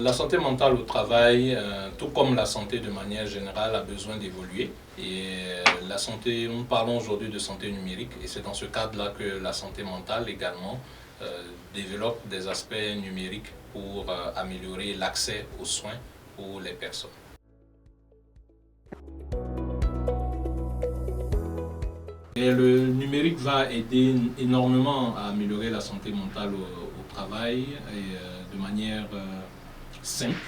La santé mentale au travail, tout comme la santé de manière générale, a besoin d'évoluer. Et la santé, nous parlons aujourd'hui de santé numérique et c'est dans ce cadre-là que la santé mentale également développe des aspects numériques pour améliorer l'accès aux soins pour les personnes. Et le numérique va aider énormément à améliorer la santé mentale au travail et de manière simple.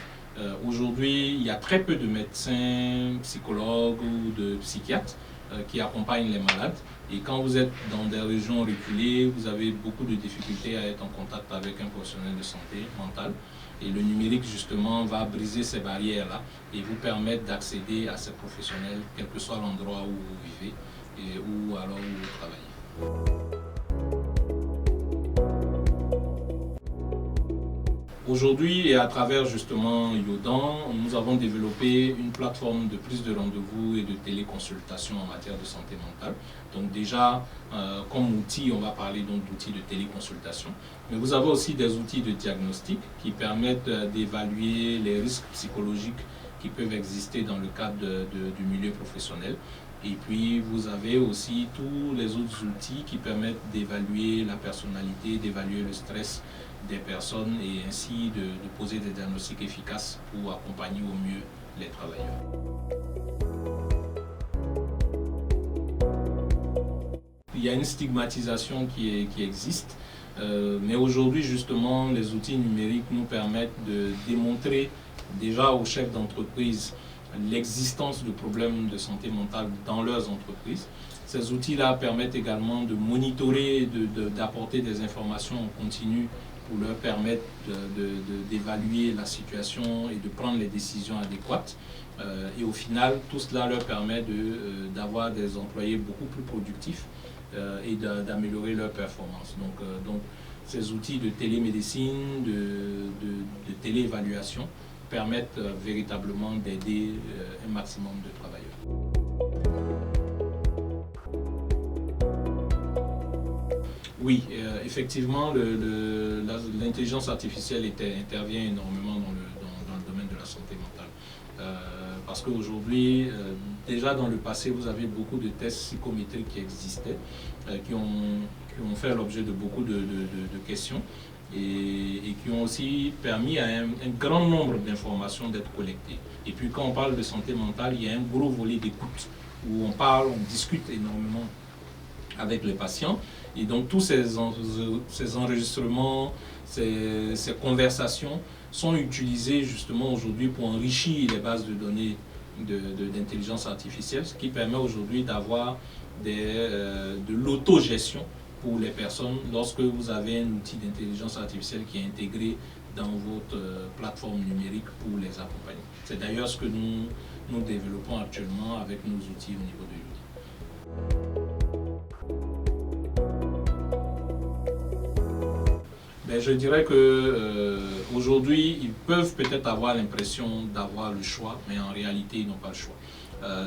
Aujourd'hui, il y a très peu de médecins, psychologues ou de psychiatres qui accompagnent les malades. Et quand vous êtes dans des régions reculées, vous avez beaucoup de difficultés à être en contact avec un professionnel de santé mentale. Et le numérique, justement, va briser ces barrières-là et vous permettre d'accéder à ces professionnels, quel que soit l'endroit où vous vivez et ou alors où vous travaillez. Aujourd'hui, et à travers justement Yodan, nous avons développé une plateforme de prise de rendez-vous et de téléconsultation en matière de santé mentale. Donc déjà, comme outil, on va parler donc d'outils de téléconsultation. Mais vous avez aussi des outils de diagnostic qui permettent d'évaluer les risques psychologiques qui peuvent exister dans le cadre du milieu professionnel. Et puis, vous avez aussi tous les autres outils qui permettent d'évaluer la personnalité, d'évaluer le stress des personnes et ainsi de poser des diagnostics efficaces pour accompagner au mieux les travailleurs. Il y a une stigmatisation qui existe, mais aujourd'hui, justement, les outils numériques nous permettent de démontrer déjà aux chefs d'entreprise l'existence de problèmes de santé mentale dans leurs entreprises. Ces outils-là permettent également de monitorer, d'apporter des informations en continu pour leur permettre d'évaluer la situation et de prendre les décisions adéquates. Et au final, tout cela leur permet d'avoir des employés beaucoup plus productifs et d'améliorer leur performance. Donc, ces outils de télémédecine, de téléévaluation, permettent véritablement d'aider un maximum de travailleurs. Oui, effectivement, l'intelligence artificielle intervient énormément dans le domaine de la santé mentale. Parce qu'aujourd'hui, déjà dans le passé, vous avez beaucoup de tests psychométriques qui existaient, qui ont fait l'objet de beaucoup de questions. Et qui ont aussi permis à un grand nombre d'informations d'être collectées. Et puis quand on parle de santé mentale, il y a un gros volet d'écoute où on parle, on discute énormément avec les patients. Et donc tous ces enregistrements, ces conversations sont utilisés justement aujourd'hui pour enrichir les bases de données d'intelligence artificielle, ce qui permet aujourd'hui d'avoir de l'autogestion pour les personnes lorsque vous avez un outil d'intelligence artificielle qui est intégré dans votre plateforme numérique pour les accompagner. C'est d'ailleurs ce que nous développons actuellement avec nos outils au niveau de Yodan. Je dirais qu'aujourd'hui, ils peuvent peut-être avoir l'impression d'avoir le choix, mais en réalité, ils n'ont pas le choix.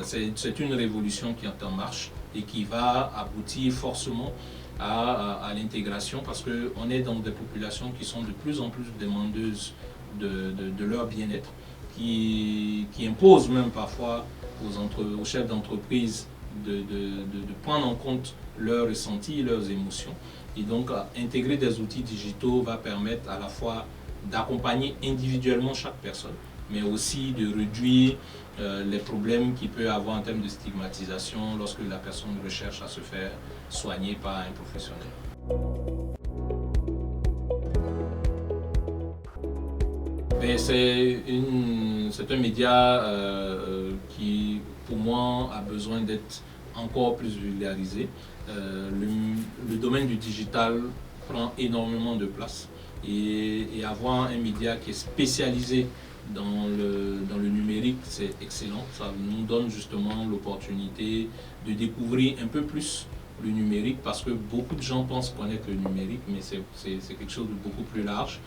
C'est une révolution qui est en marche et qui va aboutir forcément à l'intégration parce qu'on est dans des populations qui sont de plus en plus demandeuses de leur bien-être, qui imposent même parfois aux chefs d'entreprise de prendre en compte leurs ressentis, leurs émotions. Et donc, intégrer des outils digitaux va permettre à la fois d'accompagner individuellement chaque personne, mais aussi de réduire les problèmes qu'il peut avoir en termes de stigmatisation lorsque la personne recherche à se faire soigner par un professionnel. C'est un média qui, pour moi, a besoin d'être encore plus vulgarisé. Le domaine du digital prend énormément de place et avoir un média qui est spécialisé dans le numérique, c'est excellent. Ça nous donne justement l'opportunité de découvrir un peu plus le numérique parce que beaucoup de gens pensent connaître le numérique, mais c'est quelque chose de beaucoup plus large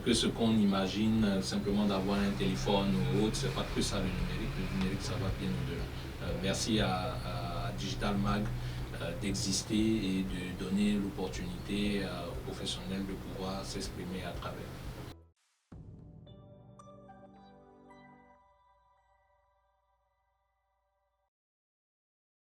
que ce qu'on imagine simplement d'avoir un téléphone ou autre. C'est pas que ça le numérique. Le numérique, ça va bien au-delà. Merci à Digital Mag d'exister et de donner l'opportunité aux professionnels de pouvoir s'exprimer à travers.